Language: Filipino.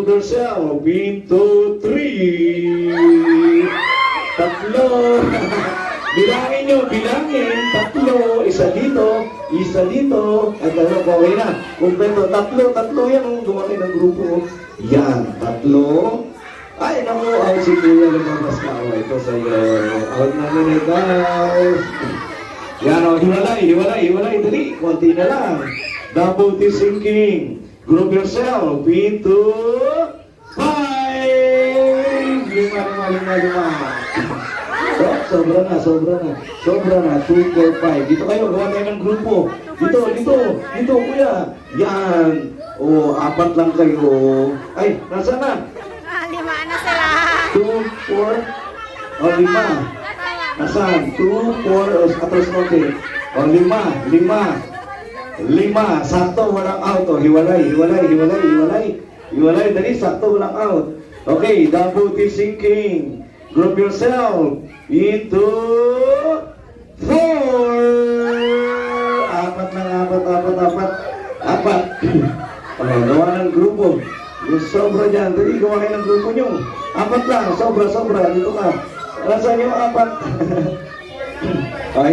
Group yourself. 1, 2, 3. Tatlo. Bilangin nyo, bilangin. Tatlo. Isa dito. Isa dito. At ano, okay na. Kumpleto. Tatlo yan. Gumamit ng grupo. Yan. Tatlo. Ay, naku. Out si Kuya. Lumabas na ako. Ito sa'yo. Out na nila, guys. Yan o. Hiwalay. Dali. Konti na lang. Double T sinking. Group yourself. 1, 2, 5. Lima. Sobra na. 2, 4, 5. Dito kayo, gawa tayo ng grupo. Dito, kuya. Yan. O, 4 lang kayo. Ay, nasa na? 5 na sila. 2, 4. O, 5. Nasaan? 2, 4. Atras konti. O, 5. 5. Sakto, walang out. O, hiwalay. Dali, sakto, walang out. Okay, double T sinking. Group yourself. 1, 2, 4. 4 lang, 4. Gawa ng grupo. Yung sobra dyan. Dali, gawa kayo ng grupo nyo. 4 lang, sobra. Dito ka. Nasaan yung 4? Okay.